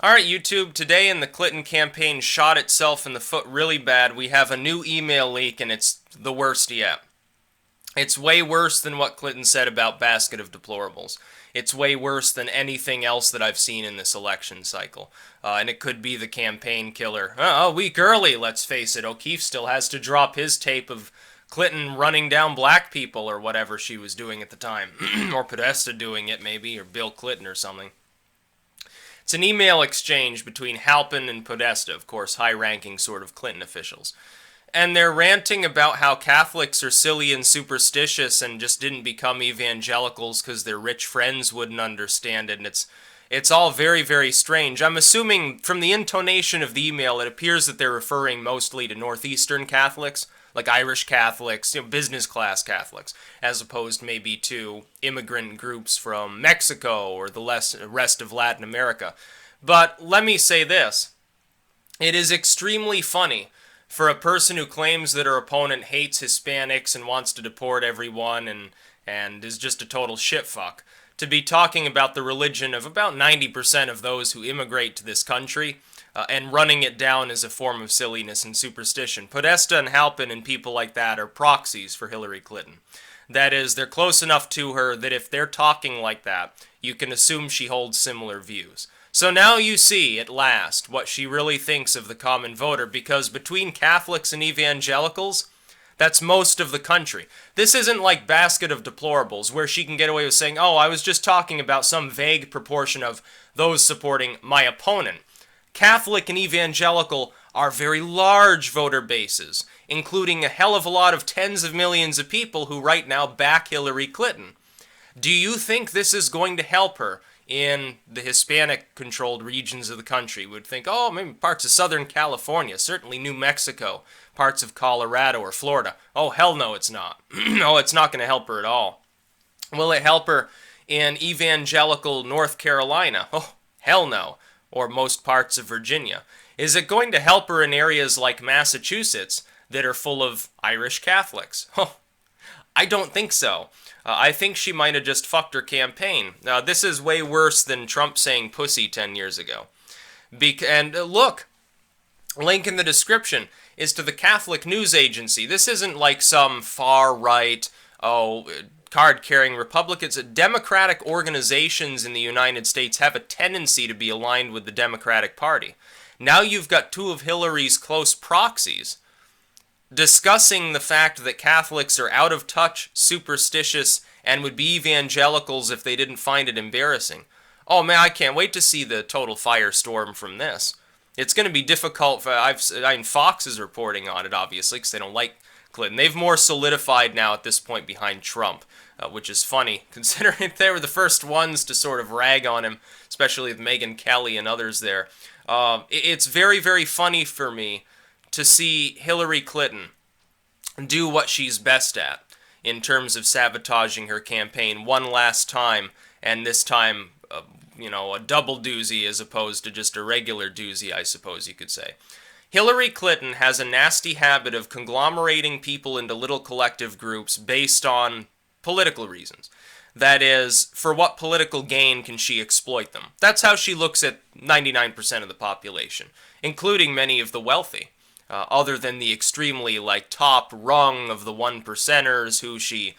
Alright, YouTube, today the Clinton campaign shot itself in the foot really bad. We have a new email leak, and it's the worst yet. It's way worse than what Clinton said about basket of deplorables. It's way worse than anything else that I've seen in this election cycle. And it could be the campaign killer. A week early, let's face it. O'Keefe still has to drop his tape of Clinton running down black people or whatever she was doing at the time. Or Podesta doing it, maybe, or Bill Clinton or something. It's an email exchange between Halpin and Podesta, of course, high-ranking sort of Clinton officials. And they're ranting about how Catholics are silly and superstitious and just didn't become evangelicals because their rich friends wouldn't understand it. And it's all very, very strange. I'm assuming from the intonation of the email, it appears that they're referring mostly to Northeastern Catholics, like Irish Catholics, business class Catholics, as opposed maybe to immigrant groups from Mexico or the rest of Latin America. But let me say this. It is extremely funny for a person who claims that her opponent hates Hispanics and wants to deport everyone and is just a total shitfuck to be talking about the religion of about 90% of those who immigrate to this country and running it down as a form of silliness and superstition. Podesta and Halpin and people like that are proxies for Hillary Clinton. That is, they're close enough to her that if they're talking like that, you can assume she holds similar views. So now you see, at last, what she really thinks of the common voter, because between Catholics and evangelicals, that's most of the country. This isn't like basket of deplorables, where she can get away with saying, oh, I was just talking about some vague proportion of those supporting my opponent. Catholic and evangelical are very large voter bases, including a hell of a lot of tens of millions of people who right now back Hillary Clinton. Do you think this is going to help her in the Hispanic-controlled regions of the country? Would think, oh, maybe parts of Southern California, certainly New Mexico, parts of Colorado or Florida. Oh, hell no, it's not. No, it's not going to help her at all. Will it help her in evangelical North Carolina? Oh, hell no. Or most parts of Virginia. Is it going to help her in areas like Massachusetts that are full of Irish Catholics? Oh, I don't think so. I think she might have just fucked her campaign. This is way worse than Trump saying pussy 10 years ago. Look, link in the description is to the Catholic News Agency. This isn't like some far-right, card-carrying Republicans. Democratic organizations in the United States have a tendency to be aligned with the Democratic Party. Now you've got two of Hillary's close proxies discussing the fact that Catholics are out of touch, superstitious, and would be evangelicals if they didn't find it embarrassing. Oh man, I can't wait to see the total firestorm from this. It's going to be difficult. Fox is reporting on it, obviously, because they don't like Clinton. They've more solidified now at this point behind Trump, which is funny, considering they were the first ones to sort of rag on him, especially with Megyn Kelly and others there. It's very, very funny for me to see Hillary Clinton do what she's best at in terms of sabotaging her campaign one last time, and this time, a double doozy as opposed to just a regular doozy, I suppose you could say. Hillary Clinton has a nasty habit of conglomerating people into little collective groups based on political reasons. That is, for what political gain can she exploit them? That's how she looks at 99% of the population, including many of the wealthy. Other than the extremely, top rung of the 1%ers who she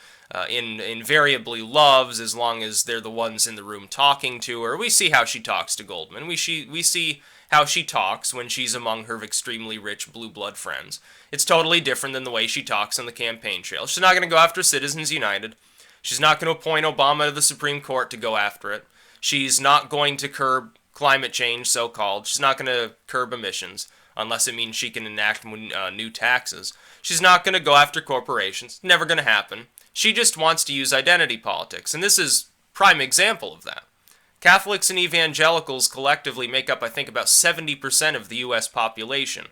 invariably loves as long as they're the ones in the room talking to her. We see how she talks to Goldman. We see how she talks when she's among her extremely rich blue blood friends. It's totally different than the way she talks on the campaign trail. She's not going to go after Citizens United. She's not going to appoint Obama to the Supreme Court to go after it. She's not going to curb climate change, so-called. She's not going to curb emissions, unless it means she can enact new taxes. She's not going to go after corporations. Never going to happen. She just wants to use identity politics, and this is prime example of that. Catholics and evangelicals collectively make up, I think, about 70% of the U.S. population.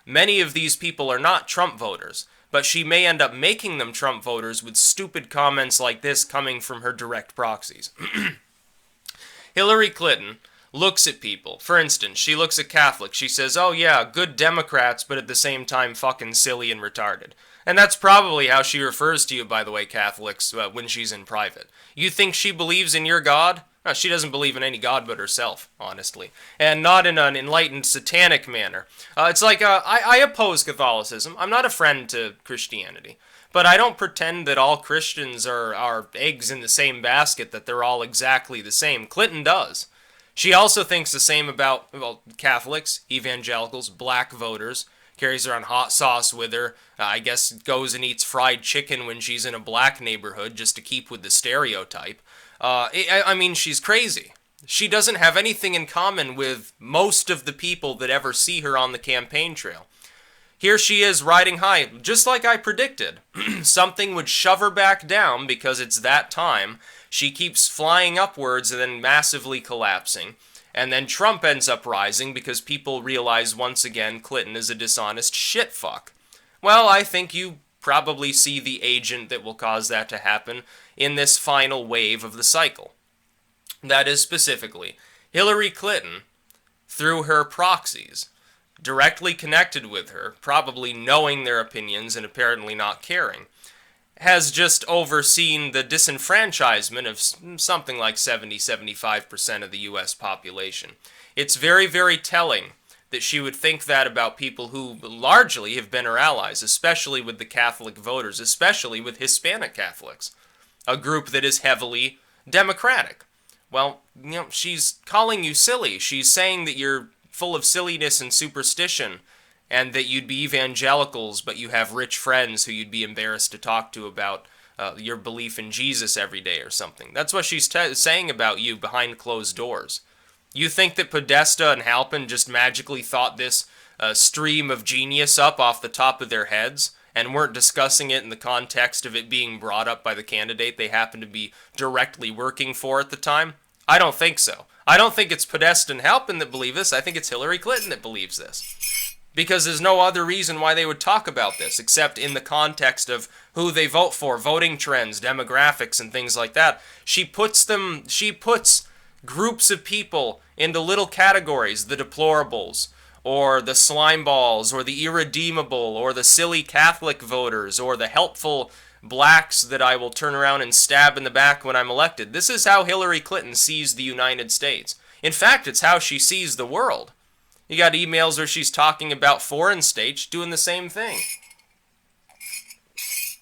Many of these people are not Trump voters, but she may end up making them Trump voters with stupid comments like this coming from her direct proxies. Hillary Clinton looks at people. For instance, she looks at Catholics. She says, oh yeah, good Democrats, but at the same time fucking silly and retarded. And that's probably how she refers to you, by the way, Catholics, when she's in private. You think she believes in your God? She doesn't believe in any god but herself, honestly, and not in an enlightened satanic manner. It's like I oppose Catholicism. I'm not a friend to Christianity, but I don't pretend that all Christians are eggs in the same basket, that they're all exactly the same. Clinton does. She also thinks the same about, well, Catholics, evangelicals, black voters, carries around hot sauce with her, I guess goes and eats fried chicken when she's in a black neighborhood just to keep with the stereotype. I mean, she's crazy. She doesn't have anything in common with most of the people that ever see her on the campaign trail. Here she is riding high, just like I predicted. Something would shove her back down because it's that time. She keeps flying upwards and then massively collapsing. And then Trump ends up rising because people realize once again Clinton is a dishonest shitfuck. Well, I think you probably see the agent that will cause that to happen in this final wave of the cycle. That is specifically Hillary Clinton, through her proxies, directly connected with her, probably knowing their opinions and apparently not caring, has just overseen the disenfranchisement of something like 70-75% of the U.S. population. It's very, very telling that she would think that about people who largely have been her allies, especially with the Catholic voters, especially with Hispanic Catholics, a group that is heavily Democratic. Well, she's calling you silly. She's saying that you're full of silliness and superstition, and that you'd be evangelicals, but you have rich friends who you'd be embarrassed to talk to about your belief in Jesus every day or something. That's what she's saying about you behind closed doors. You think that Podesta and Halpin just magically thought this stream of genius up off the top of their heads and weren't discussing it in the context of it being brought up by the candidate they happened to be directly working for at the time? I don't think so. I don't think it's Podesta and Halpin that believe this. I think it's Hillary Clinton that believes this. Because there's no other reason why they would talk about this except in the context of who they vote for, voting trends, demographics, and things like that. She puts groups of people into little categories, the deplorables, or the slimeballs, or the irredeemable, or the silly Catholic voters, or the helpful blacks that I will turn around and stab in the back when I'm elected. This is how Hillary Clinton sees the United States. In fact, it's how she sees the world. You got emails where she's talking about foreign states doing the same thing.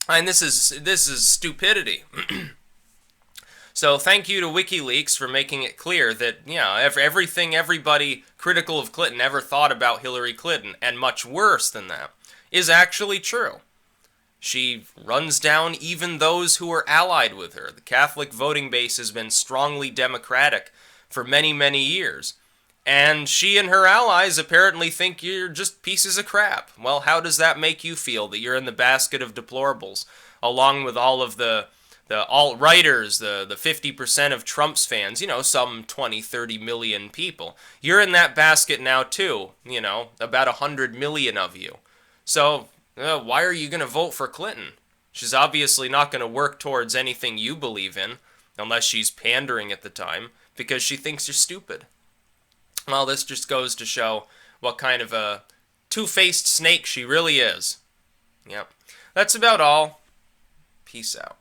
And this is stupidity. So thank you to WikiLeaks for making it clear that, everything everybody critical of Clinton ever thought about Hillary Clinton, and much worse than that, is actually true. She runs down even those who are allied with her. The Catholic voting base has been strongly Democratic for many, many years. And she and her allies apparently think you're just pieces of crap. Well, how does that make you feel, that you're in the basket of deplorables, along with all of the alt-righters, the 50% of Trump's fans, some 20, 30 million people. You're in that basket now too, about 100 million of you. So, why are you going to vote for Clinton? She's obviously not going to work towards anything you believe in, unless she's pandering at the time, because she thinks you're stupid. Well, this just goes to show what kind of a two-faced snake she really is. Yep. That's about all. Peace out.